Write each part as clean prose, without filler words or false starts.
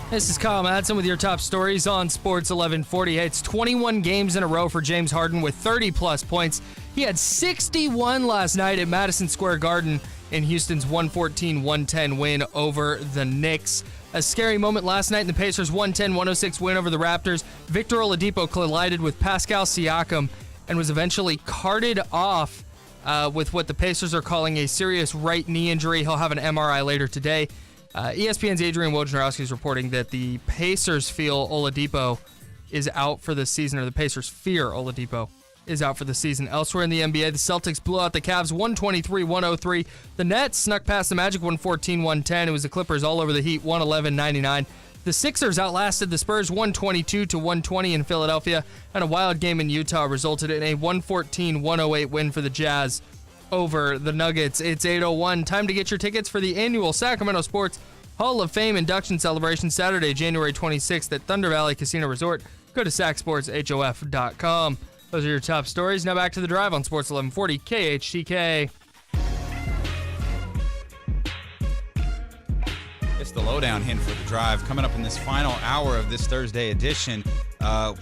This is Kyle Madsen with your top stories on Sports 1140. It's 21 games in a row for James Harden with 30-plus points. He had 61 last night at Madison Square Garden in Houston's 114-110 win over the Knicks. A scary moment last night in the Pacers' 110-106 win over the Raptors. Victor Oladipo collided with Pascal Siakam and was eventually carted off with what the Pacers are calling a serious right knee injury. He'll have an MRI later today. ESPN's Adrian Wojnarowski is reporting that the Pacers feel Oladipo is out for the season, or the Pacers fear Oladipo is out for the season. Elsewhere in the NBA, the Celtics blew out the Cavs 123-103. The Nets snuck past the Magic 114-110. It was the Clippers all over the Heat 111-99. The Sixers outlasted the Spurs 122-120 in Philadelphia, and a wild game in Utah resulted in a 114-108 win for the Jazz over the Nuggets. It's 8:01. Time to get your tickets for the annual Sacramento Sports Hall of Fame induction celebration Saturday, January 26th at Thunder Valley Casino Resort. Go to sacsportshof.com. Those are your top stories. Now back to the drive on Sports 1140 KHTK. It's the lowdown hint for the drive. Coming up in this final hour of this Thursday edition,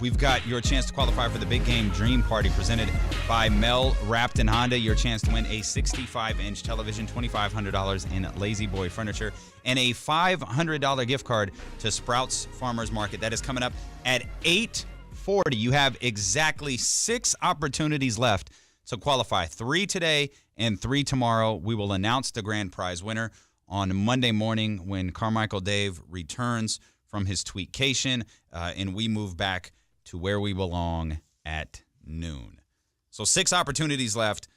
we've got your chance to qualify for the Big Game Dream Party presented by Mel Rapton Honda. Your chance to win a 65-inch television, $2,500 in Lazy Boy furniture, and a $500 gift card to Sprouts Farmers Market. That is coming up at 8:40. You have exactly 6 opportunities left to qualify. 3 today and 3 tomorrow. We will announce the grand prize winner on Monday morning when Carmichael Dave returns from his tweetcation, and we move back to where we belong at noon. So 6 opportunities left.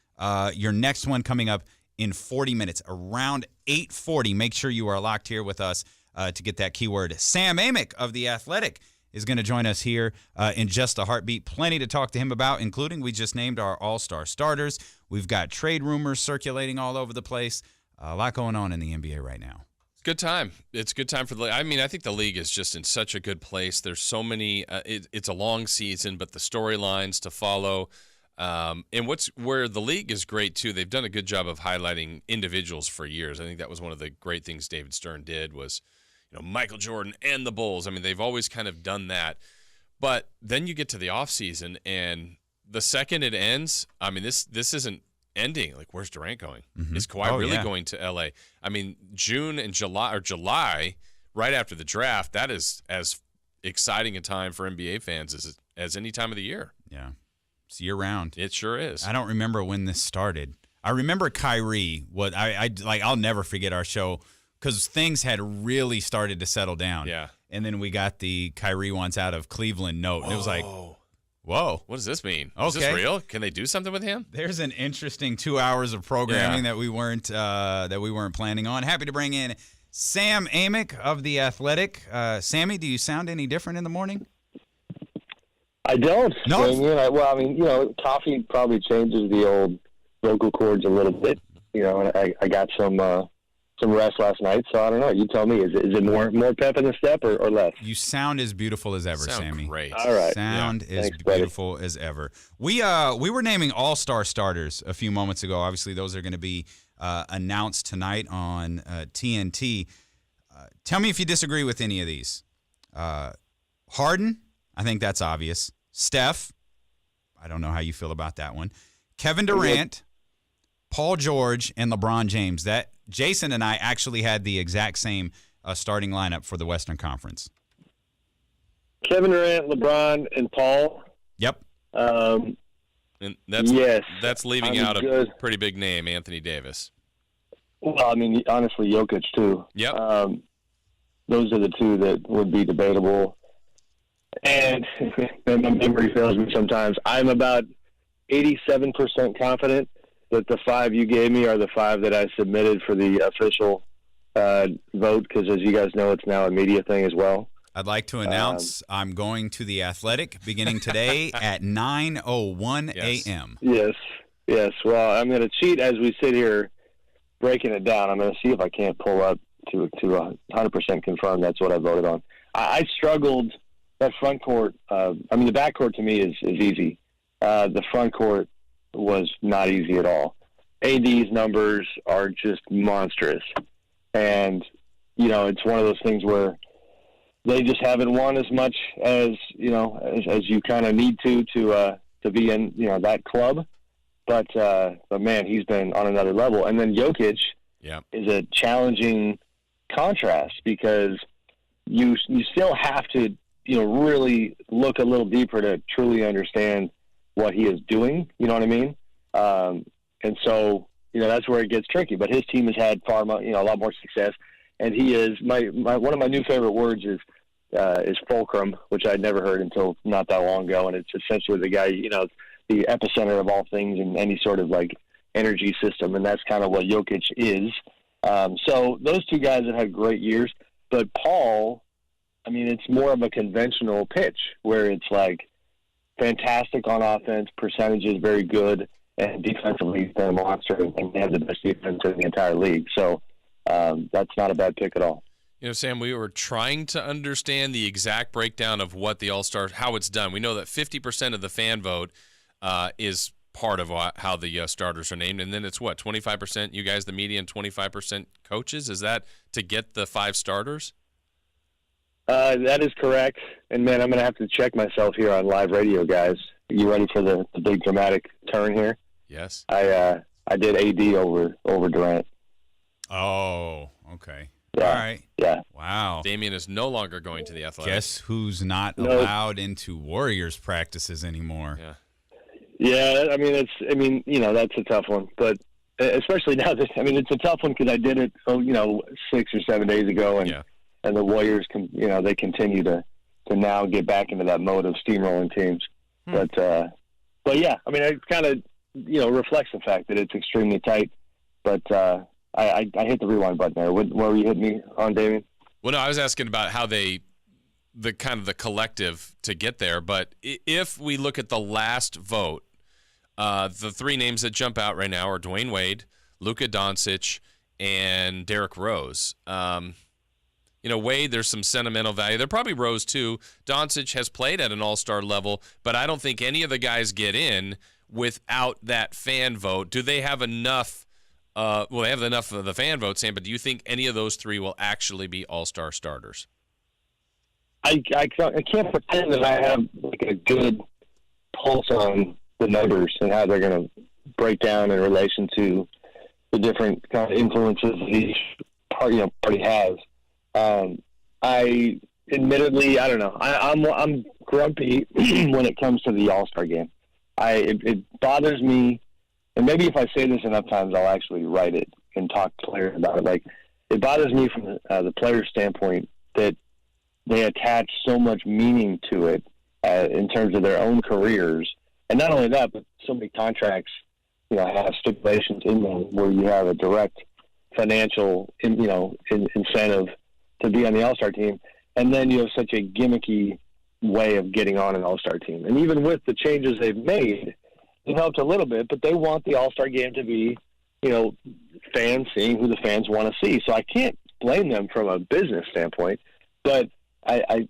Your next one coming up in 40 minutes, around 8:40. Make sure you are locked here with us to get that keyword. Sam Amick of The Athletic is going to join us here in just a heartbeat. Plenty to talk to him about, including we just named our all-star starters. We've got trade rumors circulating all over the place. A lot going on in the NBA right now. Good time. It's a good time for the league. I mean, I think the league is just in such a good place. There's so many it's a long season, but the storylines to follow. And where the league is great, too, they've done a good job of highlighting individuals for years. I think that was one of the great things David Stern did was, Michael Jordan and the Bulls. I mean, they've always kind of done that. But then you get to the offseason, and the second it ends, I mean, this isn't ending. Like, where's Durant going? Mm-hmm. Is Kawhi really going to L.A.? I mean, June and July, right after the draft, that is as exciting a time for NBA fans as any time of the year. Yeah. It's year-round. It sure is. I don't remember when this started. I remember Kyrie. I'll never forget our show because things had really started to settle down. Yeah. And then we got the Kyrie wants out of Cleveland note. And it was like, whoa. What does this mean? Okay. Is this real? Can they do something with him? There's an interesting 2 hours of programming that we weren't planning on. Happy to bring in Sam Amick of The Athletic. Sammy, do you sound any different in the morning? I don't. No. Coffee probably changes the old vocal cords a little bit. And I got some rest last night, so I don't know. You tell me. Is it more pep in the step or less? You sound as beautiful as ever, Sammy. Great. All right. Sound as beautiful as ever. We were naming all-star starters a few moments ago. Obviously, those are going to be announced tonight on TNT. Tell me if you disagree with any of these. Harden, I think that's obvious. Steph, I don't know how you feel about that one. Kevin Durant, Paul George, and LeBron James. That Jason and I actually had the exact same starting lineup for the Western Conference. Kevin Durant, LeBron, and Paul. Yep. And that's leaving out a pretty big name, Anthony Davis. Well, I mean, honestly, Jokic too. Yep. Those are the two that would be debatable. And my memory fails me sometimes. I'm about 87% confident that the 5 you gave me are the 5 that I submitted for the official vote, because as you guys know, it's now a media thing as well. I'd like to announce I'm going to The Athletic beginning today at 9:01 a.m. Yes. Well, I'm going to cheat as we sit here breaking it down. I'm going to see if I can't pull up to 100% confirm that's what I voted on. I struggled. That front court, the back court to me is easy. The front court was not easy at all. AD's numbers are just monstrous. And, it's one of those things where they just haven't won as much as as you kind of need to be in that club. But man, he's been on another level. And then Jokic is a challenging contrast because you still have to really look a little deeper to truly understand what he is doing. You know what I mean? And so that's where it gets tricky. But his team has had a lot more success, and he is one of my new favorite words is fulcrum, which I'd never heard until not that long ago, and it's essentially the guy the epicenter of all things in any sort of like energy system, and that's kind of what Jokic is. So those two guys have had great years, but Paul, I mean, it's more of a conventional pitch where it's like fantastic on offense, percentages very good, and defensively he's been a monster, and they have the best defense in the entire league. So that's not a bad pick at all. Sam, we were trying to understand the exact breakdown of what the All-Star, how it's done. We know that 50% of the fan vote is part of how the starters are named, and then it's 25%, you guys, the media, and 25% coaches? Is that to get the 5 starters? That is correct. And, man, I'm going to have to check myself here on live radio, guys. You ready for the big dramatic turn here? Yes. I did AD over Durant. Oh, okay. Yeah. All right. Yeah. Wow. Damian is no longer going to the Athletic. Guess who's not allowed into Warriors practices anymore? Yeah. Yeah, that's a tough one. But especially now it's a tough one because I did it, 6 or 7 days ago, and the Warriors they continue to now get back into that mode of steamrolling teams. But yeah, I mean, it kind of reflects the fact that it's extremely tight. But I hit the rewind button there. What were you hitting me on, Damien? Well, no, I was asking about how the collective to get there. But if we look at the last vote, the 3 names that jump out right now are Dwayne Wade, Luka Doncic, and Derrick Rose. Wade, there's some sentimental value. There probably Rose, too. Doncic has played at an all-star level, but I don't think any of the guys get in without that fan vote. Do they have enough? They have enough of the fan vote, Sam, but do you think any of those 3 will actually be all-star starters? I can't pretend that I have like a good pulse on the numbers and how they're going to break down in relation to the different kind of influences each party has. I don't know. I'm grumpy when it comes to the All-Star game. It bothers me, and maybe if I say this enough times, I'll actually write it and talk to players about it. Like, it bothers me from the player standpoint that they attach so much meaning to it in terms of their own careers. And not only that, but so many contracts, have stipulations in them where you have a direct financial, incentive to be on the All-Star team. And then you have such a gimmicky way of getting on an All-Star team. And even with the changes they've made, it helped a little bit, but they want the All-Star game to be, fans seeing who the fans want to see. So I can't blame them from a business standpoint, but I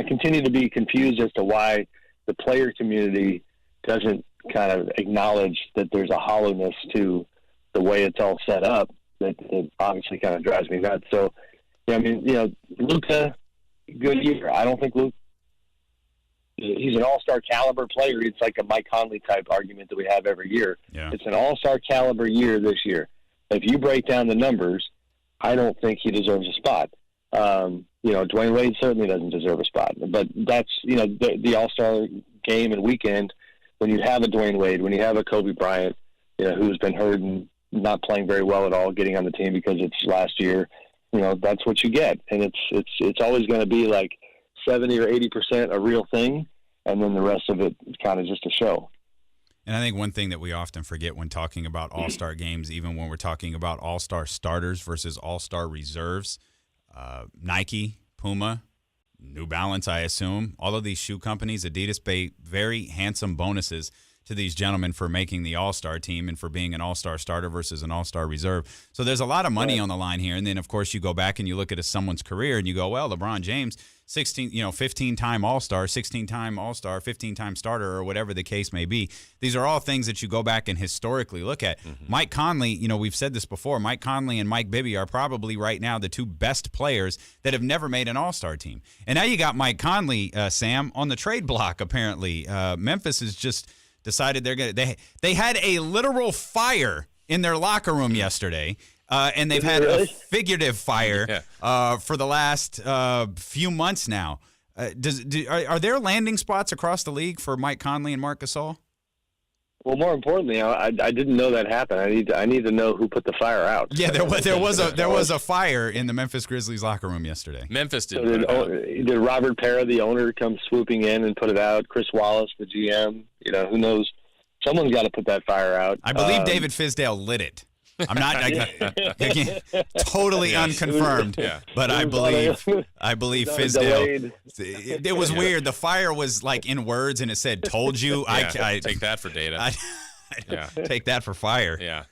continue to be confused as to why the player community doesn't kind of acknowledge that there's a hollowness to the way it's all set up that obviously kind of drives me nuts. So, Luka, good year. I don't think Luka, he's an all-star caliber player. It's like a Mike Conley type argument that we have every year. Yeah. It's an all-star caliber year this year. If you break down the numbers, I don't think he deserves a spot. Dwayne Wade certainly doesn't deserve a spot. But that's, the all-star game and weekend, when you have a Dwayne Wade, when you have a Kobe Bryant, who's been hurt and not playing very well at all, getting on the team because it's last year, that's what you get. And it's always going to be like 70 or 80% a real thing, and then the rest of it is kind of just a show. And I think one thing that we often forget when talking about all-star games, even when we're talking about all-star starters versus all-star reserves, Nike, Puma, New Balance, I assume, all of these shoe companies, Adidas, pay very handsome bonuses to these gentlemen for making the All-Star team and for being an All-Star starter versus an All-Star reserve. So there's a lot of money on the line here. And then, of course, you go back and you look at someone's career and you go, well, LeBron James, 15-time All-Star, 16-time All-Star, 15-time starter, or whatever the case may be. These are all things that you go back and historically look at. Mm-hmm. Mike Conley, we've said this before, Mike Conley and Mike Bibby are probably right now the two best players that have never made an All-Star team. And now you got Mike Conley, Sam, on the trade block, apparently. Memphis has just decided they had a literal fire in their locker room yesterday. And they've had a figurative fire for the last few months now. Are there landing spots across the league for Mike Conley and Marc Gasol? Well, more importantly, I didn't know that happened. I need to know who put the fire out. Yeah, there was a fire in the Memphis Grizzlies locker room yesterday. Memphis did. So did Robert Parra, the owner, come swooping in and put it out? Chris Wallace, the GM. Who knows? Someone's got to put that fire out. I believe David Fisdale lit it. I'm not again, totally unconfirmed, but I believe Fisdale. It was weird. The fire was like in words, and it said "told you." I take that for data. Take that for fire. Yeah.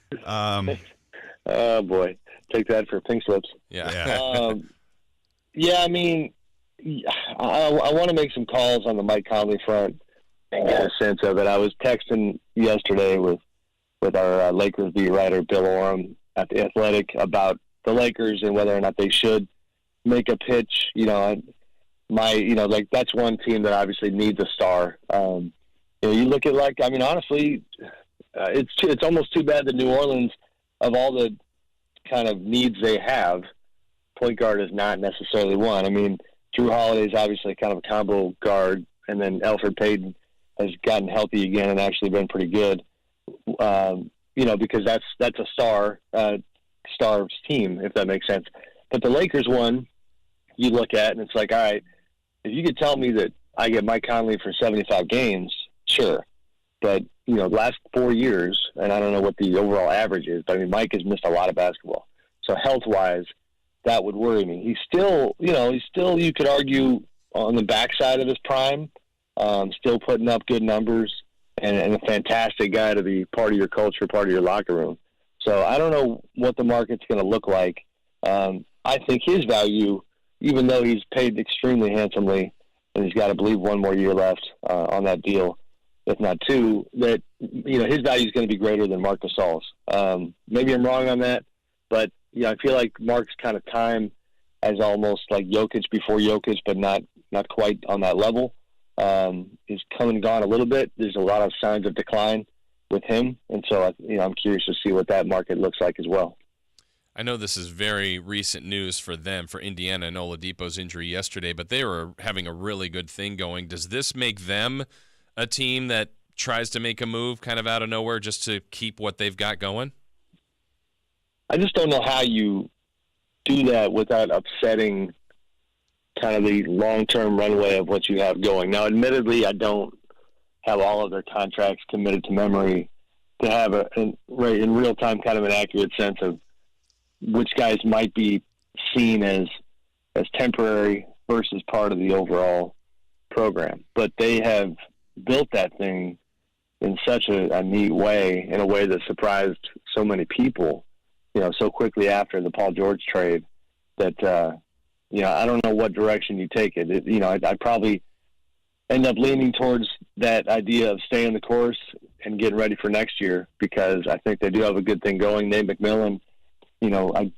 Oh boy, take that for pink slips. Yeah. I mean, I want to make some calls on the Mike Conley front and get a sense of it. I was texting yesterday with our Lakers beat writer Bill Oram at The Athletic about the Lakers and whether or not they should make a pitch. That's one team that obviously needs a star. You look at honestly, it's almost too bad that New Orleans, of all the kind of needs they have, point guard is not necessarily one. I mean, Drew Holiday is obviously kind of a combo guard, and then Elfrid Payton has gotten healthy again and actually been pretty good. Because that's a star's team, if that makes sense. But the Lakers one, you look at and it's like, all right, if you could tell me that I get Mike Conley for 75 games, sure. But the last 4 years, and I don't know what the overall average is, but I mean, Mike has missed a lot of basketball. So health-wise, that would worry me. He's still, you could argue, on the backside of his prime, still putting up good numbers. And a fantastic guy to be part of your culture, part of your locker room. So I don't know what the market's going to look like. I think his value, even though he's paid extremely handsomely, and he's got, I believe, 1 more year left on that deal, if not 2, that his value is going to be greater than Marc Gasol's. Maybe I'm wrong on that, but I feel like Marc's kind of time as almost like Jokic before Jokic, but not quite on that level. Is come and gone a little bit. There's a lot of signs of decline with him, and so I'm curious to see what that market looks like as well. I know this is very recent news for them, for Indiana and Oladipo's injury yesterday, but they were having a really good thing going. Does this make them a team that tries to make a move kind of out of nowhere just to keep what they've got going? I just don't know how you do that without upsetting kind of the long-term runway of what you have going. Now, admittedly, I don't have all of their contracts committed to memory to have in real time kind of an accurate sense of which guys might be seen as temporary versus part of the overall program. But they have built that thing in such a neat way, in a way that surprised so many people, so quickly after the Paul George trade that, I don't know what direction you take it. I'd probably end up leaning towards that idea of staying the course and getting ready for next year, because I think they do have a good thing going. Nate McMillan, I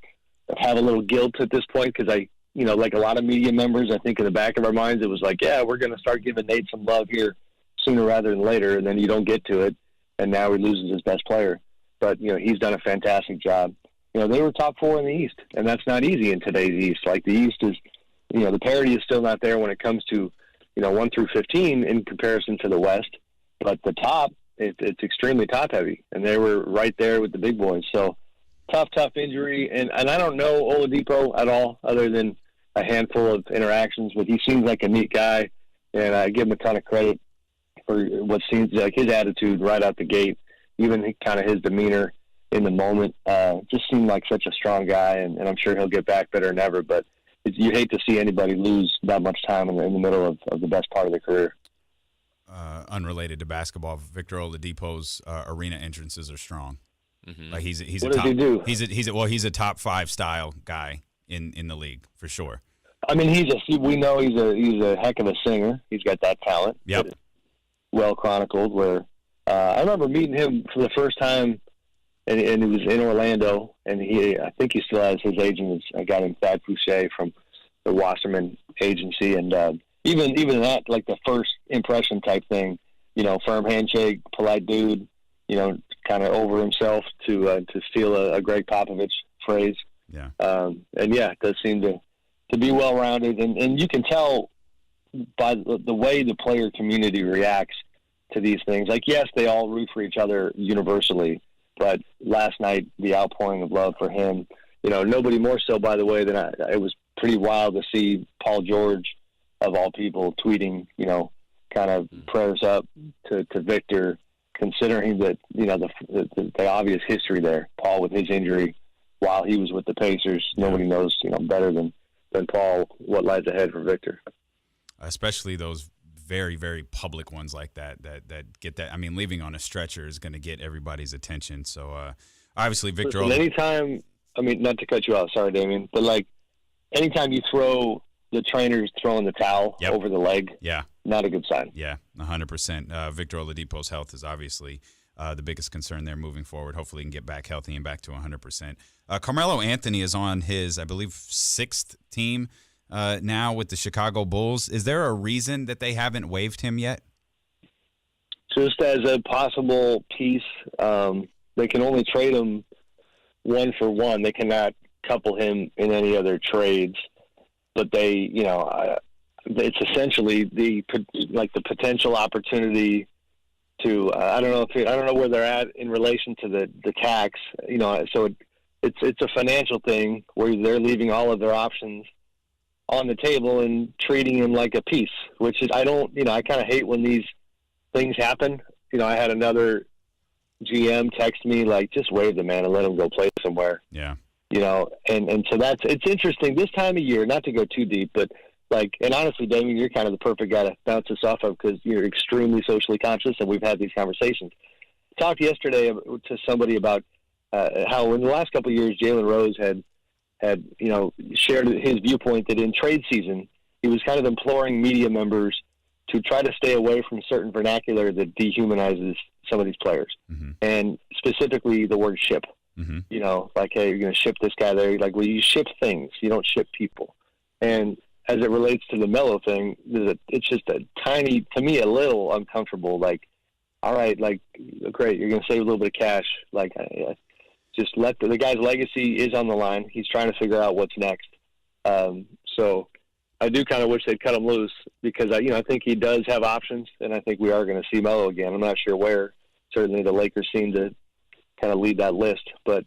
have a little guilt at this point because like a lot of media members, I think in the back of our minds, it was like, yeah, we're going to start giving Nate some love here sooner rather than later, and then you don't get to it, and now he loses his best player. But, he's done a fantastic job. They were top 4 in the East, and that's not easy in today's East. Like, the East is, the parity is still not there when it comes to, 1 through 15 in comparison to the West. But the top, it's extremely top-heavy, and they were right there with the big boys. So, tough injury. And I don't know Oladipo at all, other than a handful of interactions, but he seems like a neat guy, and I give him a ton of credit for what seems like his attitude right out the gate, even kind of his demeanor in the moment. Just seemed like such a strong guy, and I'm sure he'll get back better than ever. But you hate to see anybody lose that much time in the middle of the best part of their career. unrelated to basketball, Victor Oladipo's arena entrances are strong. Mm-hmm. Like he's what a does top, he do? He's a top 5 style guy in the league for sure. I mean, we know he's a heck of a singer. He's got that talent. Yep. Well chronicled. Where I remember meeting him for the first time, and it was in Orlando, and I think he still has his agent. A guy named Thad Fouché from the Wasserman agency, and even that, like the first impression type thing, firm handshake, polite dude, kind of over himself to steal a Greg Popovich phrase. Yeah. And yeah, it does seem to be well-rounded, and you can tell by the way the player community reacts to these things. Like, yes, they all root for each other universally, but last night, the outpouring of love for him, nobody more so, by the way, than it was pretty wild to see Paul George, of all people, tweeting, kind of prayers up to Victor, considering that, the obvious history there. Paul with his injury while he was with the Pacers, nobody knows, better than Paul what lies ahead for Victor. Especially those very, very public ones like that get that. I mean, leaving on a stretcher is going to get everybody's attention. So obviously Victor. Listen, anytime, I mean, not to cut you off, sorry, Damien, but like anytime you throw the trainer's throwing the towel over the leg, not a good sign. Yeah, 100%. Victor Oladipo's health is obviously the biggest concern there moving forward. Hopefully he can get back healthy and back to 100%. Carmelo Anthony is on his, I believe, 6th team now with the Chicago Bulls. Is there a reason that they haven't waived him yet? Just as a possible piece, they can only trade him 1-for-1. They cannot couple him in any other trades. But they, it's essentially the potential opportunity to. I don't know where they're at in relation to the tax. So it's a financial thing where they're leaving all of their options on the table and treating him like a piece. Which is I kind of hate when these things happen. I had another GM text me like, just waive the man and let him go play somewhere. Yeah. And so it's interesting this time of year, not to go too deep, but and honestly, Damien, you're kind of the perfect guy to bounce this off of because you're extremely socially conscious and we've had these conversations. I talked yesterday to somebody about how in the last couple of years, Jalen Rose had shared his viewpoint that in trade season, he was kind of imploring media members to try to stay away from certain vernacular that dehumanizes some of these players, and specifically the word ship. Mm-hmm. Hey, you're going to ship this guy there. Like, well, you ship things. You don't ship people. And as it relates to the Melo thing, it's just a little uncomfortable. Like, all right, like, great, you're going to save a little bit of cash. Like, just let the guy's legacy is on the line. He's trying to figure out what's next. So I do kind of wish they'd cut him loose because, I think he does have options, and I think we are going to see Melo again. I'm not sure where. Certainly the Lakers seem to kind of lead that list, but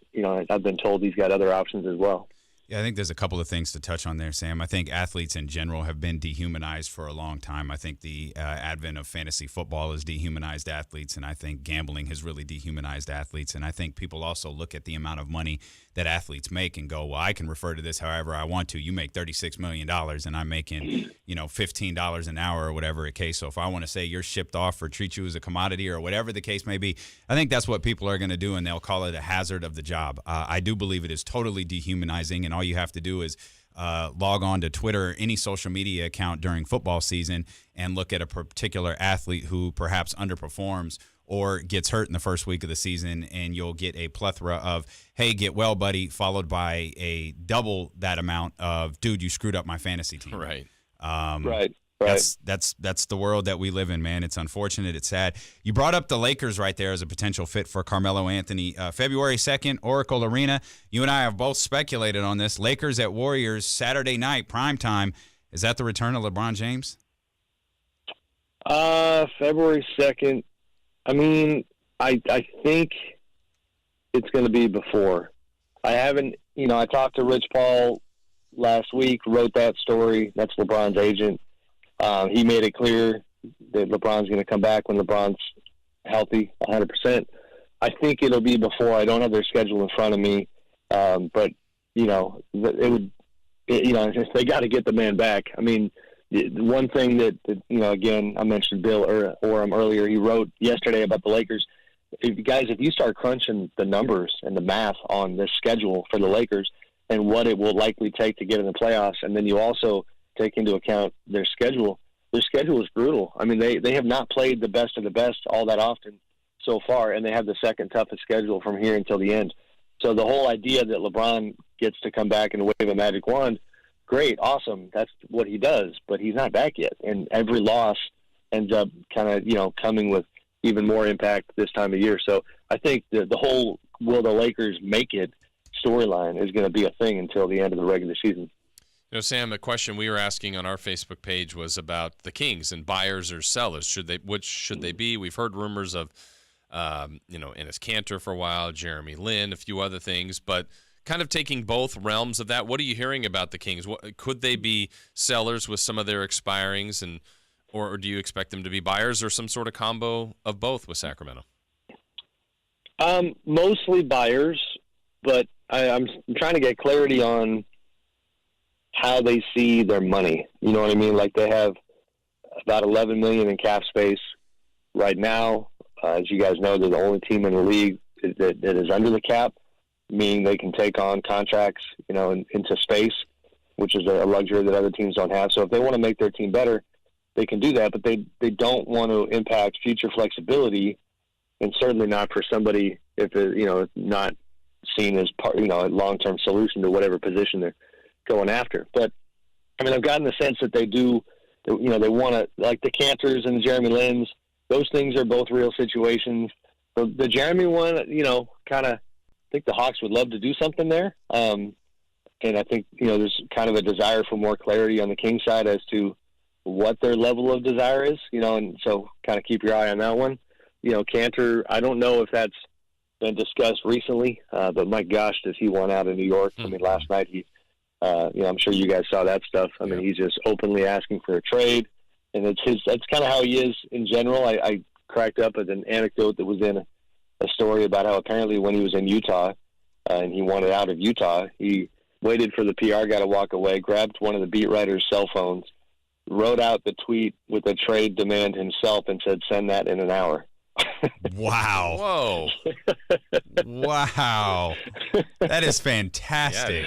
I've been told he's got other options as well. Yeah, I think there's a couple of things to touch on there, Sam. I think athletes in general have been dehumanized for a long time. I think the advent of fantasy football has dehumanized athletes, and I think gambling has really dehumanized athletes. And I think people also look at the amount of money that athletes make and go, well, I can refer to this however I want to. You make $36 million, and I'm making $15 an hour or whatever the case. So if I want to say you're shipped off or treat you as a commodity or whatever the case may be, I think that's what people are going to do, and they'll call it a hazard of the job. I do believe it is totally dehumanizing, and all you have to do is log on to Twitter or any social media account during football season and look at a particular athlete who perhaps underperforms or gets hurt in the first week of the season, and you'll get a plethora of, hey, get well, buddy, followed by a double that amount of, dude, you screwed up my fantasy team. Right. Right. That's the world that we live in, man. It's unfortunate. It's sad. You brought up the Lakers right there as a potential fit for Carmelo Anthony. February 2nd, Oracle Arena. You and I have both speculated on this. Lakers at Warriors, Saturday night, primetime. Is that the return of LeBron James? February 2nd. I mean, I think it's going to be before. I haven't, I talked to Rich Paul last week, wrote that story. That's LeBron's agent. He made it clear that LeBron's going to come back when LeBron's healthy, 100%. I think it'll be before. I don't have their schedule in front of me, but they got to get the man back. I mean, one thing that again, I mentioned Bill Oram earlier. He wrote yesterday about the Lakers. If you start crunching the numbers and the math on this schedule for the Lakers and what it will likely take to get in the playoffs, and then you also take into account their schedule is brutal. I mean, they have not played the best of the best all that often so far, and they have the second toughest schedule from here until the end. So the whole idea that LeBron gets to come back and wave a magic wand, great, awesome. That's what he does, but he's not back yet. And every loss ends up kind of, coming with even more impact this time of year. So I think the whole will the Lakers make it storyline is going to be a thing until the end of the regular season. Sam, a question we were asking on our Facebook page was about the Kings and buyers or sellers. Which should they be? We've heard rumors of, Enes Kanter for a while, Jeremy Lin, a few other things, but kind of taking both realms of that. What are you hearing about the Kings? Could they be sellers with some of their expirings, or do you expect them to be buyers, or some sort of combo of both with Sacramento? Mostly buyers, but I'm trying to get clarity on how they see their money. You know what I mean? Like, they have about $11 million in cap space right now. As you guys know, they're the only team in the league that is under the cap, meaning they can take on contracts, into space, which is a luxury that other teams don't have. So if they want to make their team better, they can do that, but they don't want to impact future flexibility, and certainly not for somebody if it's not seen as part, a long-term solution to whatever position they're going after. But I mean, I've gotten the sense that they do, they want to, like the Cantors and the Jeremy Lins, those things are both real situations. The Jeremy one, kind of, I think the Hawks would love to do something there. And I think, there's kind of a desire for more clarity on the King side as to what their level of desire is, and so kind of keep your eye on that one. Kanter, I don't know if that's been discussed recently, but my gosh, does he want out of New York? I mean, last night I'm sure you guys saw that stuff. I mean, he's just openly asking for a trade, and that's kind of how he is in general. I cracked up at an anecdote that was in a story about how apparently when he was in Utah and he wanted out of Utah, he waited for the PR guy to walk away, grabbed one of the beat writer's cell phones, wrote out the tweet with a trade demand himself, and said, "Send that in an hour." Wow. Whoa. Wow. That is fantastic.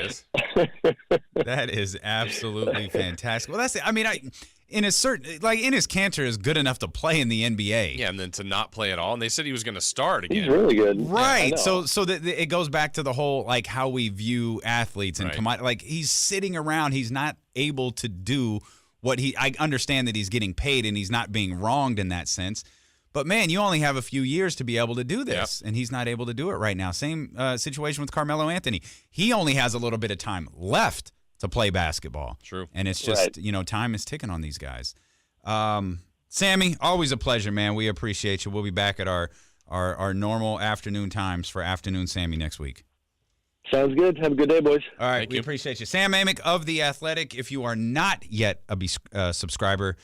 Yeah, it is. That is absolutely fantastic. Well, that's it. I mean, Enes Kanter is good enough to play in the NBA. Yeah, and then to not play at all. And they said he was going to start again. He's really good. Right. Yeah, so that it goes back to the whole, like, how we view athletes and Right. like, he's sitting around. He's not able to do I understand that he's getting paid and he's not being wronged in that sense. But, man, you only have a few years to be able to do this, and he's not able to do it right now. Same situation with Carmelo Anthony. He only has a little bit of time left to play basketball. True. And it's just, Right. Time is ticking on these guys. Sammy, always a pleasure, man. We appreciate you. We'll be back at our normal afternoon times for Afternoon Sammy next week. Sounds good. Have a good day, boys. All right, Thank we you. appreciate you. Sam Amick of The Athletic. If you are not yet a subscriber,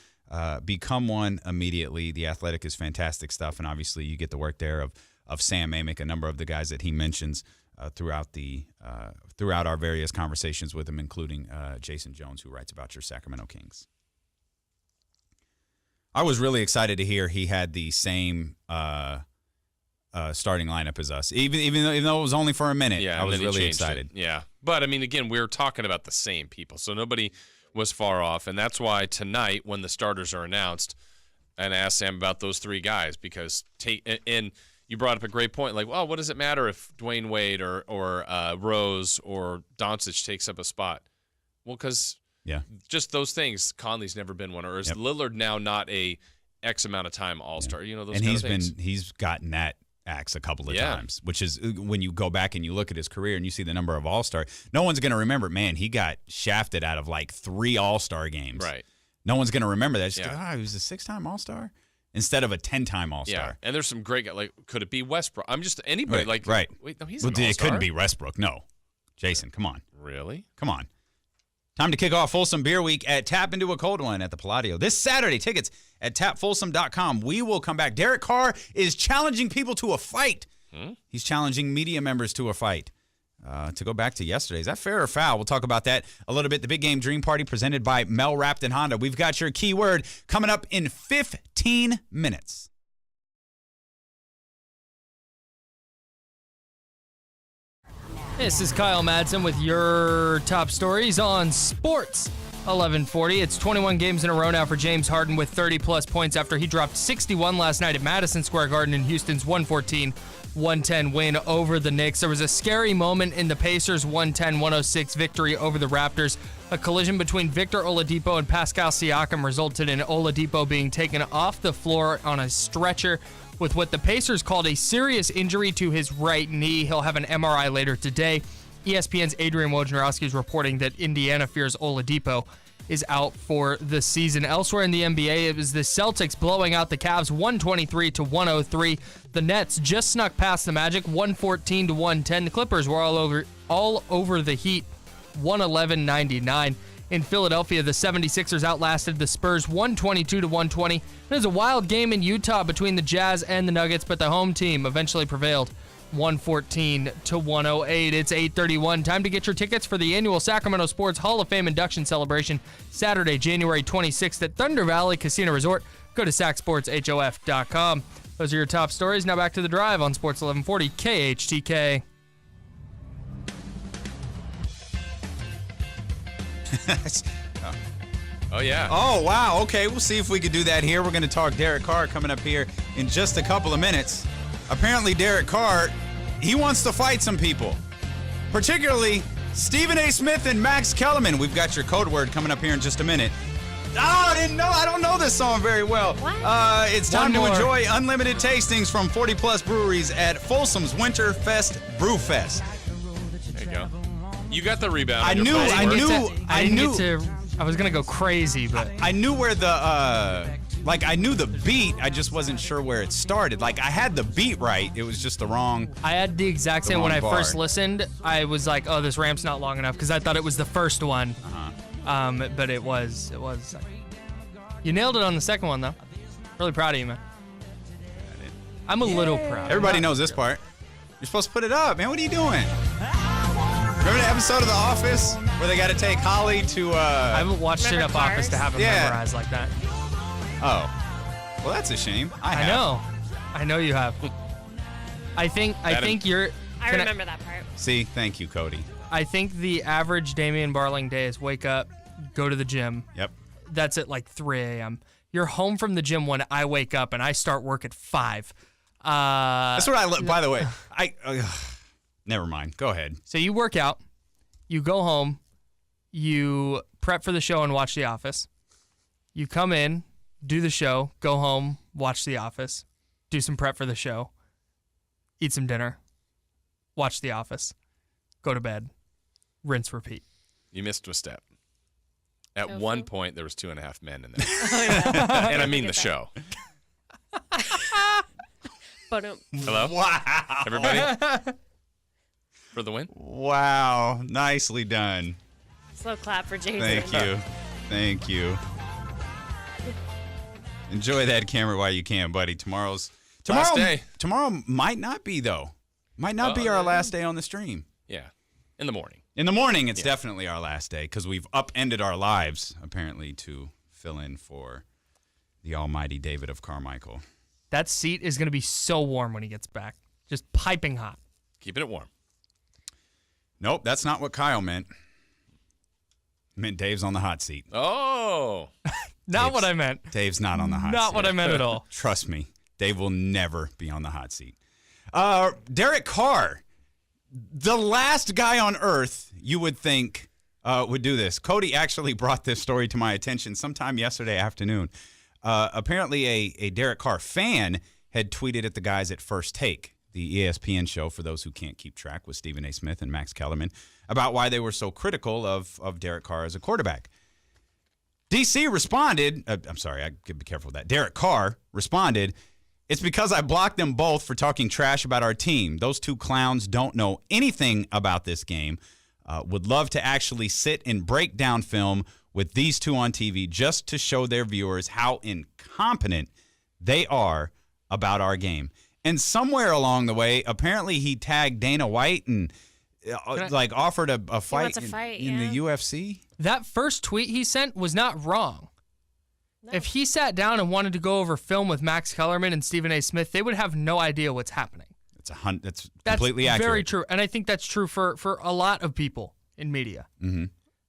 become one immediately. The Athletic is fantastic stuff, and obviously you get the work there of Sam Amick, a number of the guys that he mentions throughout our various conversations with him, including Jason Jones, who writes about your Sacramento Kings. I was really excited to hear he had the same starting lineup as us, even though it was only for a minute. Yeah, I was and then he really changed excited. it. Yeah, but I mean, again, we're talking about the same people, so nobody was far off, and that's why tonight, when the starters are announced, and I asked Sam about those three guys, because and you brought up a great point, like, well, what does it matter if Dwayne Wade or Rose or Doncic takes up a spot? Well, because just those things. Conley's never been one, or is Lillard now not a X amount of time All-Star? Those and kind of things. he's gotten that axe a couple of times, which is when you go back and you look at his career and you see the number of All-Star, no one's going to remember, man, he got shafted out of like 3 All-Star games. Right. No one's going to remember that. Just he was a 6-time All-Star instead of a 10-time All-Star. Yeah, and there's some great guys. Like, could it be Westbrook? I'm just anybody. Right. Wait, no, he's Well, an All-Star. it couldn't be Westbrook. No. Jason, come on. Really? Come on. Time to kick off Folsom Beer Week at Tap Into a Cold One at the Palladio. This Saturday, tickets at tapfolsom.com. We will come back. Derek Carr is challenging people to a fight. He's challenging media members to a fight. to go back to yesterday. Is that fair or foul? We'll talk about that a little bit. The Big Game Dream Party presented by Mel Rapton Honda. We've got your keyword coming up in 15 minutes. This is Kyle Madsen with your top stories on Sports 1140. It's 21 games in a row now for James Harden with 30-plus points after he dropped 61 last night at Madison Square Garden in Houston's 114-110 win over the Knicks. There was a scary moment in the Pacers' 110-106 victory over the Raptors. A collision between Victor Oladipo and Pascal Siakam resulted in Oladipo being taken off the floor on a stretcher with what the Pacers called a serious injury to his right knee. He'll have an MRI later today. ESPN's Adrian Wojnarowski is reporting that Indiana fears Oladipo is out for the season. Elsewhere in the NBA, it was the Celtics blowing out the Cavs 123-103. The Nets just snuck past the Magic 114-110. The Clippers were all over the Heat 111-99. In Philadelphia, the 76ers outlasted the Spurs 122-120. There's a wild game in Utah between the Jazz and the Nuggets, but the home team eventually prevailed 114-108. It's 8:31. Time to get your tickets for the annual Sacramento Sports Hall of Fame induction celebration Saturday, January 26th at Thunder Valley Casino Resort. Go to sacsportshof.com. Those are your top stories. Now back to the drive on Sports 1140 KHTK. Oh, yeah. Oh, wow. Okay, we'll see if we can do that here. We're going to talk Derek Carr coming up here in just a couple of minutes. Apparently, Derek Carr, he wants to fight some people, particularly Stephen A. Smith and Max Kellerman. We've got your code word coming up here in just a minute. Oh, I don't know this song very well. It's time to enjoy unlimited tastings from 40-plus breweries at Folsom's Winterfest Brewfest. There you go. You got the rebound. I knew. I was going to go crazy, but I knew where the, I knew the beat. I just wasn't sure where it started. Like, I had the beat right. It was just the wrong. I had the exact same when I bar. first listened. I was like, oh, this ramp's not long enough because I thought it was the first one. But it was. You nailed it on the second one, though. Really proud of you, man. I'm a little proud. Everybody knows this part. You're supposed to put it up, man. What are you doing? Remember the episode of The Office where they got to take Holly to, I haven't watched enough Cars? Office to have it memorized like that. Oh. Well, that's a shame. I know you have. I think you're. I remember that part. See, thank you, Cody. I think the average Damian Barling day is wake up, go to the gym. Yep. That's at like 3 a.m. You're home from the gym when I wake up and I start work at 5. That's what I. By the way, never mind. Go ahead. So you work out, you go home, you prep for the show and watch The Office. You come in, do the show, go home, watch The Office, do some prep for the show, eat some dinner, watch The Office, go to bed, rinse, repeat. You missed a step. At one point, there was 2.5 men in there. And I mean the show. Hello? Wow. Everybody? For the win? Wow. Nicely done. Slow clap for Jason. Thank you. Thank you. Enjoy that camera while you can, buddy. Tomorrow Last day. Tomorrow might not be, though. Might not be our last day on the stream. Yeah. In the morning. In the morning, it's definitely our last day because we've upended our lives, apparently, to fill in for the almighty David of Carmichael. That seat is going to be so warm when he gets back. Just piping hot. Keeping it warm. Nope, that's not what Kyle meant. It meant Dave's on the hot seat. Oh. Not what I meant. Dave's not on the hot seat. Not what I meant at all. Trust me, Dave will never be on the hot seat. Derek Carr, the last guy on earth you would think would do this. Cody actually brought this story to my attention sometime yesterday afternoon. Apparently, a Derek Carr fan had tweeted at the guys at First Take, the ESPN show, for those who can't keep track, with Stephen A. Smith and Max Kellerman, about why they were so critical of Derek Carr as a quarterback. DC responded, I'm sorry, I gotta be careful with that. Derek Carr responded, "It's because I blocked them both for talking trash about our team. Those two clowns don't know anything about this game. Would love to actually sit and break down film with these two on TV just to show their viewers how incompetent they are about our game." And somewhere along the way, apparently he tagged Dana White, and like offered a fight, wants a fight, in the UFC. That first tweet he sent was not wrong. No. If he sat down and wanted to go over film with Max Kellerman and Stephen A. Smith, they would have no idea what's happening. That's completely accurate. Very true. And I think that's true for a lot of people in media. Mm-hmm.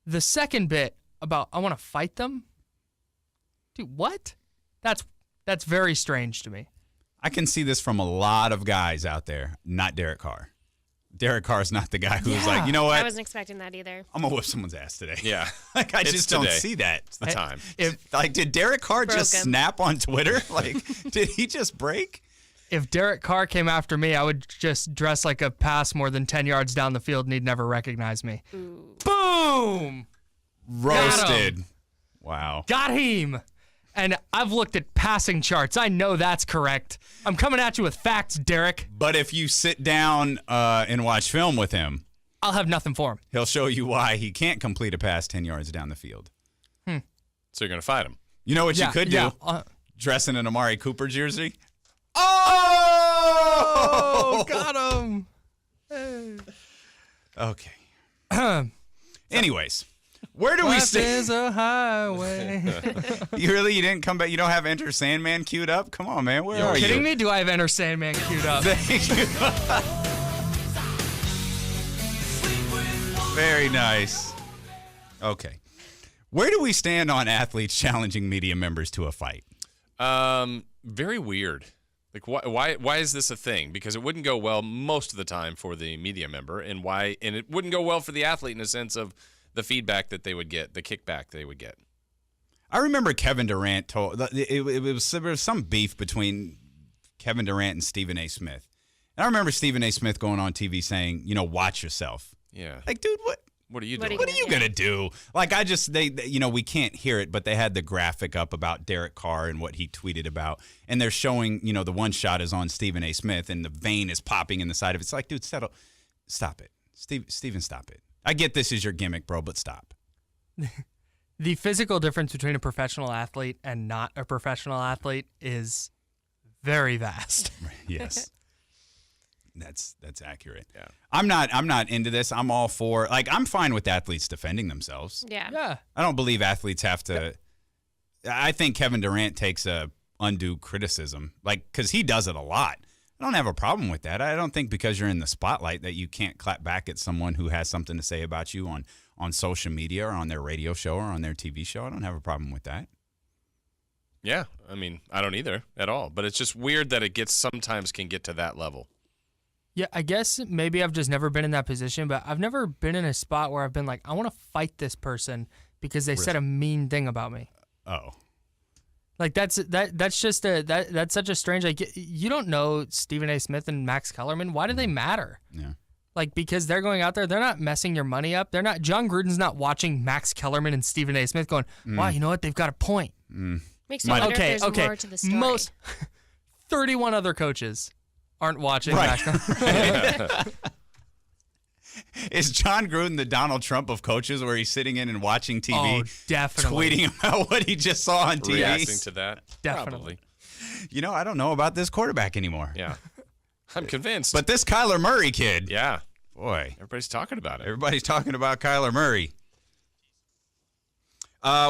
The second bit about I want to fight them? Dude, what? That's very strange to me. I can see this from a lot of guys out there, not Derek Carr. Derek Carr's not the guy who's like, you know what? I wasn't expecting that either. I'm going to whip someone's ass today. Yeah. Like, I just don't see that. It's the time. Did Derek Carr just Broke him. snap on Twitter? Like, did he just break? If Derek Carr came after me, I would just dress like a pass more than 10 yards down the field and he'd never recognize me. Ooh. Boom! Roasted. Wow. Got him! And I've looked at passing charts. I know that's correct. I'm coming at you with facts, Derek. But if you sit down and watch film with him, I'll have nothing for him. he'll show you why he can't complete a pass 10 yards down the field. So you're going to fight him. You know what you could do? Yeah. Dress in an Amari Cooper jersey. Oh, got him. Okay. Anyways, where do we Life stay? is a highway. You didn't come back? You don't have Enter Sandman queued up? Come on, man. Where Are are you you? kidding me? Do I have Enter Sandman queued up? Thank you. Very nice. Okay. Where do we stand on athletes challenging media members to a fight? Very weird. Like, why is this a thing? Because it wouldn't go well most of the time for the media member, and it wouldn't go well for the athlete in a sense of the feedback that they would get, the kickback they would get. I remember Kevin Durant told there was some beef between Kevin Durant and Stephen A. Smith. And I remember Stephen A. Smith going on TV saying, watch yourself. Yeah. Like, dude, What are you What doing? are What are you going to do? Like, we can't hear it, but they had the graphic up about Derek Carr and what he tweeted about. And they're showing, the one shot is on Stephen A. Smith and the vein is popping in the side of it. It's like, dude, stop it. Stephen, stop it. I get this is your gimmick, bro, but stop. The physical difference between a professional athlete and not a professional athlete is very vast. Yes. That's accurate. Yeah. I'm not into this. I'm all for, like, I'm fine with athletes defending themselves. Yeah. Yeah. I don't believe athletes have to. I think Kevin Durant takes a undue criticism, like, because he does it a lot. I don't have a problem with that. I don't think because you're in the spotlight that you can't clap back at someone who has something to say about you on social media or on their radio show or on their TV show. I don't have a problem with that. Yeah. I mean, I don't either at all. But it's just weird that sometimes can get to that level. Yeah, I guess maybe I've just never been in that position, but I've never been in a spot where I've been like, I want to fight this person because they said a mean thing about me. Oh. Like that's just that's such a strange, like, you don't know Stephen A. Smith and Max Kellerman. Why do they matter? Yeah. Like, because they're going out there, they're not messing your money up. They're not, John Gruden's not watching Max Kellerman and Stephen A. Smith going, wow, you know what? They've got a point. Makes me wonder if there's more to the story. Most 31 other coaches aren't watching Right. Max Kellerman. Is John Gruden the Donald Trump of coaches where he's sitting in and watching TV, Oh, definitely. tweeting about what he just saw on TV? Reacting to that? Definitely. Probably. I don't know about this quarterback anymore. Yeah. I'm convinced. But this Kyler Murray kid, yeah. boy, Everybody's talking about it. everybody's talking about Kyler Murray.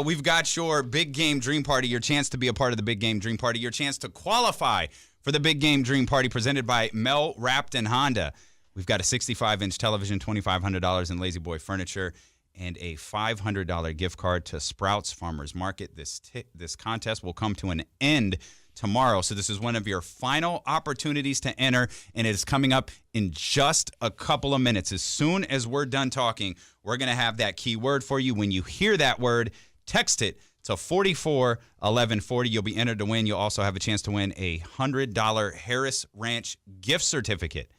We've got your Big Game Dream Party, your chance to be a part of the Big Game Dream Party, your chance to qualify for the Big Game Dream Party presented by Mel Rapton Honda. We've got a 65-inch television, $2,500 in Lazy Boy furniture, and a $500 gift card to Sprouts Farmers Market. This contest will come to an end tomorrow, so this is one of your final opportunities to enter, and it is coming up in just a couple of minutes. As soon as we're done talking, we're going to have that key word for you. When you hear that word, text it to 441140. You'll be entered to win. You'll also have a chance to win a $100 Harris Ranch gift certificate.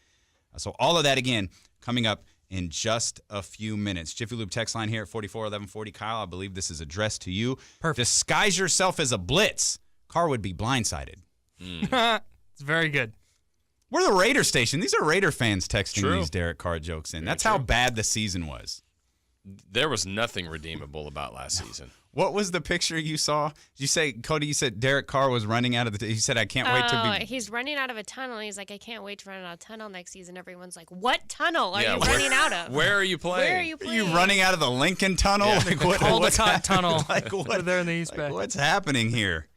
So all of that, again, coming up in just a few minutes. Jiffy Lube text line here at 441140. Kyle, I believe this is addressed to you. Perfect. Disguise yourself as a blitz. Carr would be blindsided. It's very good. We're the Raider station. These are Raider fans texting True. these Derek Carr jokes in. Very That's true. how bad the season was. There was nothing redeemable about last season. What was the picture you saw? Did you say, Cody, you said Derek Carr was running out of the... He said, I can't wait to be... He's running out of a tunnel. He's like, I can't wait to run out of a tunnel next season. Everyone's like, what tunnel are you running out of? Where are you playing? Where are you playing? Are you running out of the Lincoln Tunnel? Yeah. Like, Caldecott Tunnel. Like, what? There in the East Bay. What's happening here?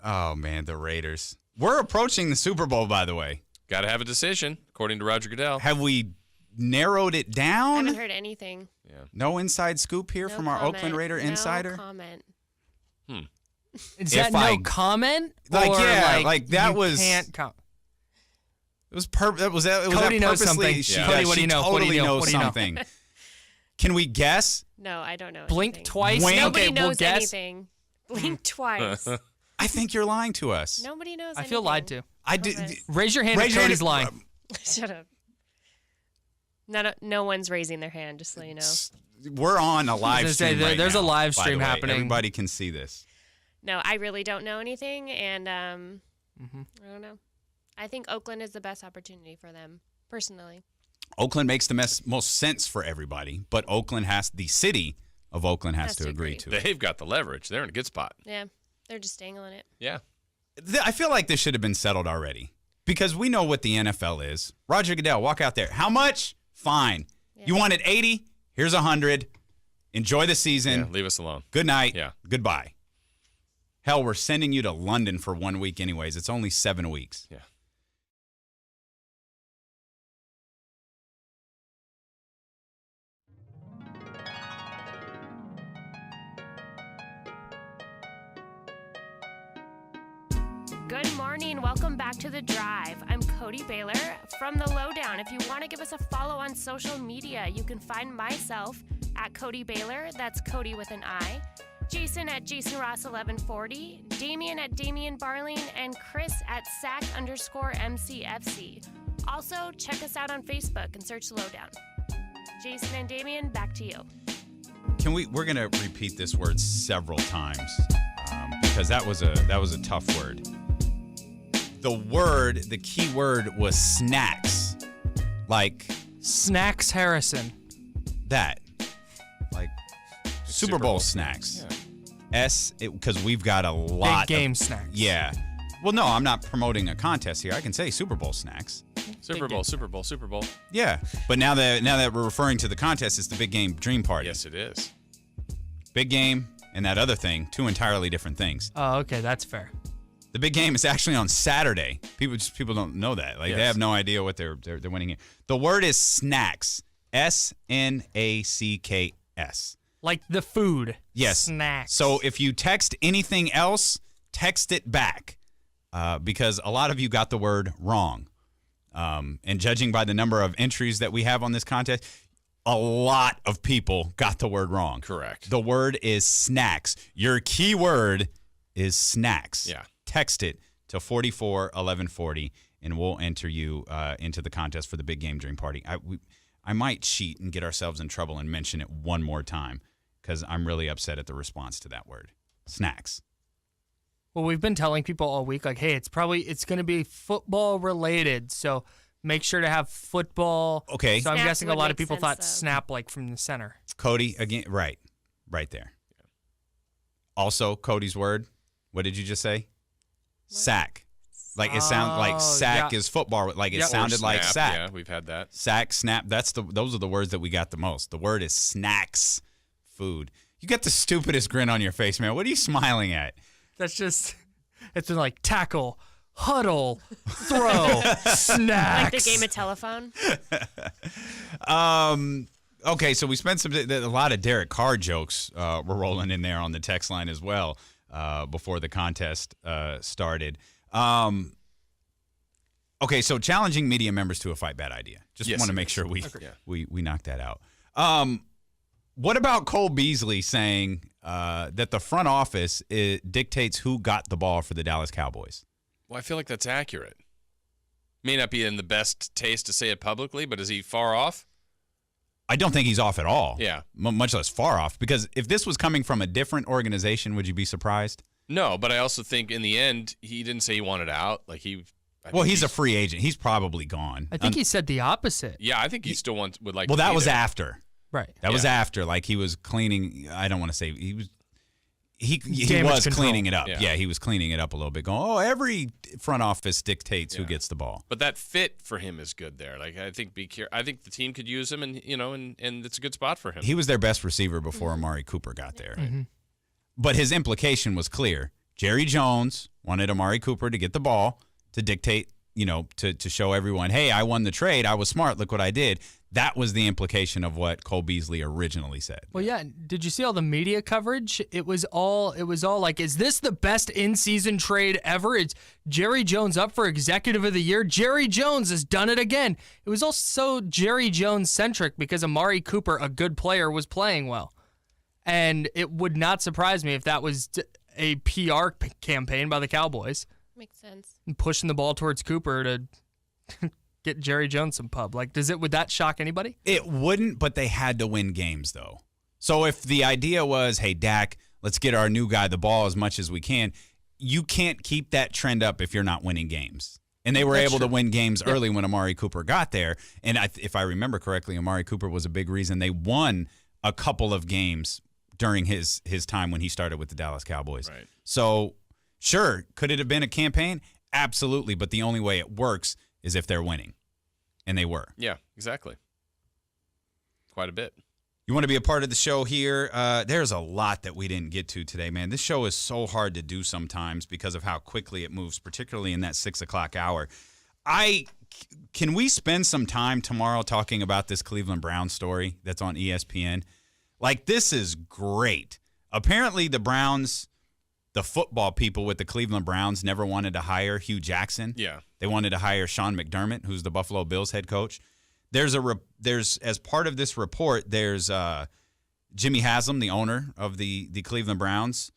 Oh, man, the Raiders. We're approaching the Super Bowl, by the way. Got to have a decision, according to Roger Goodell. Have we narrowed it down? I haven't heard anything. Yeah. No inside scoop here from our Oakland Raider insider? No comment. Is that no comment? Like, or yeah, like that was... Can't come. It was Cody that knows something. She, Yeah. Cody, what do you know? Totally What do you know? knows What do you know? something. Can we guess? No, I don't know. Blink anything. twice. Wink. Nobody Okay, knows we'll guess. anything. Blink twice. I think you're lying to us. Nobody knows. I feel lied to. I did. Raise your hand if Cody's lying. Shut up. No one's raising their hand, just so you know. We're on a live I was gonna stream say, right there's now, a live by stream the way. happening. Everybody can see this. No, I really don't know anything, and I don't know. I think Oakland is the best opportunity for them, personally. Oakland makes the most sense for everybody, but the city of Oakland has to agree to it. They've got the leverage. They're in a good spot. Yeah, they're just dangling it. Yeah. I feel like this should have been settled already because we know what the NFL is. Roger Goodell, walk out there. How much? Fine. Yeah. You wanted 80? Here's 100. Enjoy the season. Yeah, leave us alone. Good night. Yeah. Goodbye. Hell, we're sending you to London for 1 week anyways. It's only 7 weeks. Yeah. Good morning. Welcome back to The Drive. I'm Cody Baylor from The Lowdown. If you want to give us a follow on social media, you can find myself at Cody Baylor. That's Cody with an I. Jason at JasonRoss1140, Damian at Damian Barling, and Chris at SAC_MCFC. Also, check us out on Facebook and search The Lowdown. Jason and Damian, back to you. We're gonna repeat this word several times because that was a tough word. The key word was snacks, like Snacks Harrison. that, like Super Bowl snacks. Yeah. Because we've got a lot Big game of, snacks. Yeah. Well, no, I'm not promoting a contest here. I can say Super Bowl snacks. Super Bowl, Super Bowl, Super Bowl. Yeah, but now that we're referring to the contest, it's the Big Game Dream Party. Yes, it is. Big Game and that other thing, two entirely different things. Oh, okay, that's fair. The big game is actually on Saturday. People don't know that. Like They have no idea what they're winning here. The word is snacks. SNACKS. Like the food. Yes. Snacks. So if you text anything else, text it back because a lot of you got the word wrong. And judging by the number of entries that we have on this contest, a lot of people got the word wrong. Correct. The word is snacks. Your key word is snacks. Yeah. Text it to 441140, and we'll enter you into the contest for the Big Game Dream Party. I might cheat and get ourselves in trouble and mention it one more time because I'm really upset at the response to that word. Snacks. Well, we've been telling people all week, like, hey, it's going to be football related, so make sure to have football. Okay. So I'm Snaps guessing a would lot make of people sense, thought though. snap like from the center. Cody, again, right there. Also, Cody's word, what did you just say? Sack. Like it sounds like sack is football. Like it sounded like sack. Yeah, we've had that. Sack, snap. Those are the words that we got the most. The word is snacks, food. You got the stupidest grin on your face, man. What are you smiling at? That's just, it's been like tackle, huddle, throw, snacks. Like the game of telephone. Okay, so we spent a lot of Derek Carr jokes were rolling in there on the text line as well before the contest started. Okay, so challenging media members to a fight, bad idea. Just want to make sure we knock that out. What about Cole Beasley saying that the front office dictates who got the ball for the Dallas Cowboys? Well, I feel like that's accurate. May not be in the best taste to say it publicly, but is he far off? I don't think he's off at all. Yeah. Much less far off. Because if this was coming from a different organization, would you be surprised? No, but I also think in the end, he didn't say he wanted out. Like he's a free agent. He's probably gone. I think he said the opposite. Yeah, I think he still would like. Well, to that be was there. after. Right. That was after. Like he was cleaning. I don't want to say he was. he damage was control. cleaning it up. Yeah. Yeah, he was cleaning it up a little bit, going, every front office dictates who gets the ball. But that fit for him is good there. Like I think I think the team could use him, and and it's a good spot for him. He was their best receiver before Amari Cooper got there. But his implication was clear. Jerry Jones wanted Amari Cooper to get the ball to dictate, to show everyone, hey, I won the trade. I was smart. Look what I did. That was the implication of what Cole Beasley originally said. Well, yeah. Did you see all the media coverage? It was all like, is this the best in-season trade ever? It's Jerry Jones up for Executive of the Year. Jerry Jones has done it again. It was also Jerry Jones-centric because Amari Cooper, a good player, was playing well. And it would not surprise me if that was a PR campaign by the Cowboys. Makes sense. And pushing the ball towards Cooper to get Jerry Jones some pub. Like, would that shock anybody? It wouldn't, but they had to win games, though. So if the idea was, hey, Dak, let's get our new guy the ball as much as we can, you can't keep that trend up if you're not winning games. And they were able to win games early when Amari Cooper got there. And if I remember correctly, Amari Cooper was a big reason they won a couple of games during his time when he started with the Dallas Cowboys. Right. So, sure, could it have been a campaign? Absolutely, but the only way it works is if they're winning. And they were. Yeah, exactly. Quite a bit. You want to be a part of the show here? There's a lot that we didn't get to today, man. This show is so hard to do sometimes because of how quickly it moves, particularly in that 6 o'clock hour. Can we spend some time tomorrow talking about this Cleveland Browns story that's on ESPN? Like, this is great. Apparently, the Browns, the football people with the Cleveland Browns, never wanted to hire Hugh Jackson. Yeah. They wanted to hire Sean McDermott, who's the Buffalo Bills head coach. There's as part of this report, there's Jimmy Haslam, the owner of the Cleveland Browns,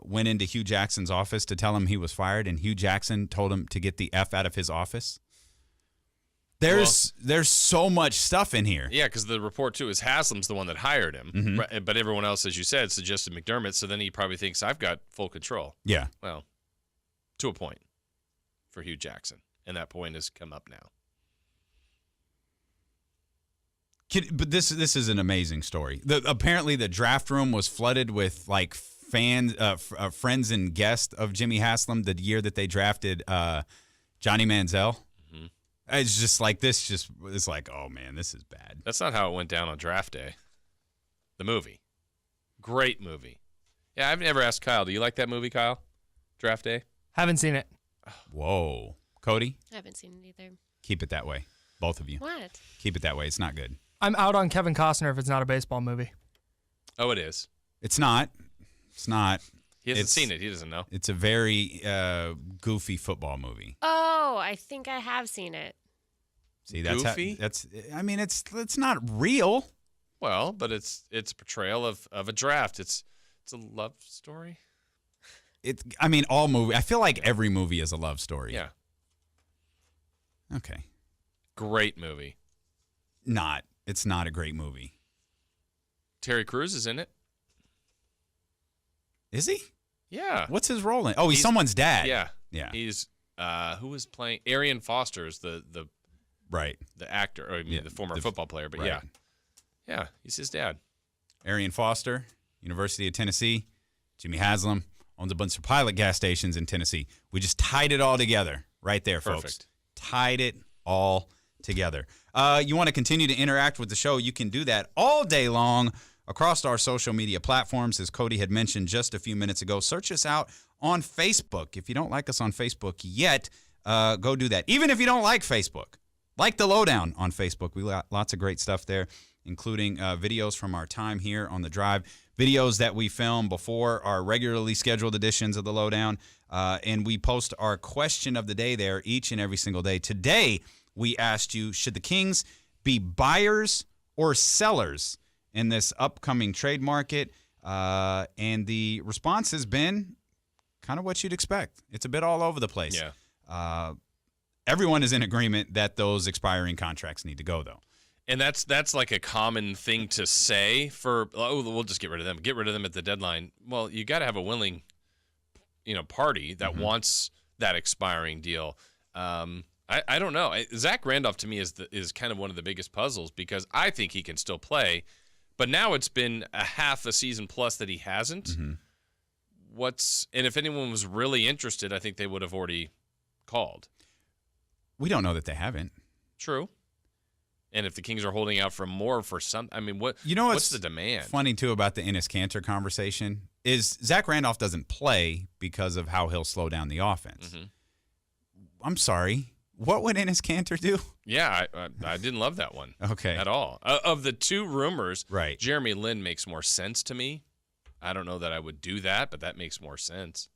went into Hugh Jackson's office to tell him he was fired, and Hugh Jackson told him to get the F out of his office. There's so much stuff in here. Yeah, because the report, too, is Haslam's the one that hired him. Right, but everyone else, as you said, suggested McDermott, so then he probably thinks, I've got full control. Yeah. Well, to a point for Hugh Jackson, and that point has come up now. But this is an amazing story. Apparently, the draft room was flooded with like fans, friends and guests of Jimmy Haslam the year that they drafted Johnny Manziel. Mm-hmm. It's just like this. It's like, oh man, this is bad. That's not how it went down on draft day. The movie, great movie. Yeah, I've never asked Kyle. Do you like that movie, Kyle? Draft Day. Haven't seen it. Whoa, Cody. I haven't seen it either. Keep it that way, both of you. What? Keep it that way. It's not good. I'm out on Kevin Costner if it's not a baseball movie. Oh, it is. It's not. It's not. He hasn't seen it. He doesn't know. It's a very goofy football movie. Oh, I think I have seen it. See, that's Goofy? It's not real. Well, but it's a portrayal of a draft. It's a love story. All movie. I feel like every movie is a love story. Yeah. Okay. Great movie. It's not a great movie. Terry Crews is in it. Is he? Yeah. What's his role in? Oh, he's someone's dad. Yeah. Yeah. He's who was playing Arian Foster is the right. The actor, or the former football player, but right. yeah, he's his dad. Arian Foster, University of Tennessee. Jimmy Haslam owns a bunch of pilot gas stations in Tennessee. We just tied it all together right there, folks. Perfect. Tied it all together. You want to continue to interact with the show, you can do that all day long across our social media platforms. As Cody had mentioned just a few minutes ago, search us out on Facebook. If you don't like us on Facebook yet, go do that. Even if you don't like Facebook, like The Lowdown on Facebook. We got lots of great stuff there, including videos from our time here on The Drive, videos that we film before our regularly scheduled editions of The Lowdown, and we post our question of the day there each and every single day. Today, we asked you, should the Kings be buyers or sellers in this upcoming trade market? And the response has been kind of what you'd expect. It's a bit all over the place. Yeah. Everyone is in agreement that those expiring contracts need to go, though. And that's like a common thing to say for, we'll just get rid of them. Get rid of them at the deadline. Well, you got to have a willing, party that wants that expiring deal. I don't know. Zach Randolph to me is kind of one of the biggest puzzles because I think he can still play, but now it's been a half a season plus that he hasn't. and if anyone was really interested, I think they would have already called. We don't know that they haven't. True. And if the Kings are holding out for more for some, I mean, what's the demand? Funny too about the Enes Kanter conversation is Zach Randolph doesn't play because of how he'll slow down the offense. Mm-hmm. I'm sorry. What would Enes Kanter do? Yeah, I didn't love that one. Okay. At all. Of the two rumors, right. Jeremy Lin makes more sense to me. I don't know that I would do that, but that makes more sense.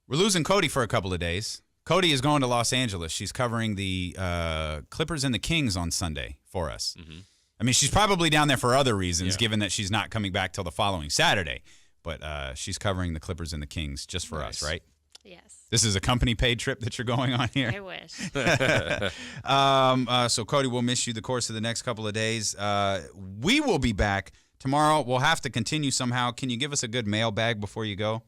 We're losing Cody for a couple of days. Cody is going to Los Angeles. She's covering the Clippers and the Kings on Sunday for us. Mm-hmm. I mean, she's probably down there for other reasons, given that she's not coming back till the following Saturday. But she's covering the Clippers and the Kings just for us, right? Yes. This is a company-paid trip that you're going on here? I wish. So, Cody, we'll miss you the course of the next couple of days. We will be back tomorrow. We'll have to continue somehow. Can you give us a good mailbag before you go?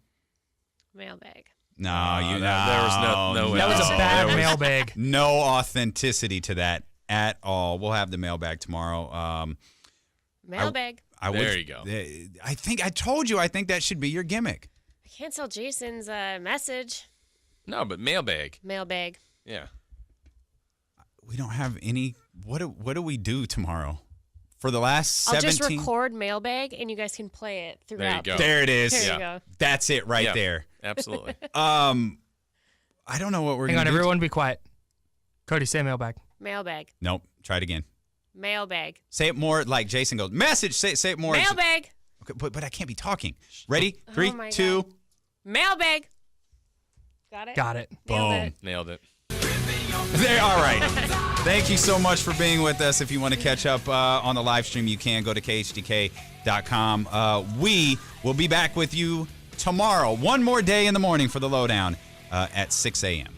Mailbag. No, there was no That was a bad mailbag. No authenticity to that at all. We'll have the mailbag tomorrow. Mailbag. There you go. I think I told you. I think that should be your gimmick. I cancel Jason's message. No, but mailbag. Mailbag. Yeah. We don't have any. What do we do tomorrow? For the last 17. I'll just record mailbag, and you guys can play it throughout. There you go. There it is. There you go. That's it right there. Absolutely. I don't know what we're Hang going on, to do. everyone be quiet. Cody, say mailbag. Mailbag. Nope. Try it again. Mailbag. Say it more like Jason goes. Message. Say it more. Mailbag. Okay, but I can't be talking. Ready? 3, my 2. God. Mailbag. Got it? Got it. Boom. Nailed it. There. All right. Thank you so much for being with us. If you want to catch up on the live stream, you can go to khdk.com. We will be back with you tomorrow. One more day in the morning for the lowdown at 6 a.m.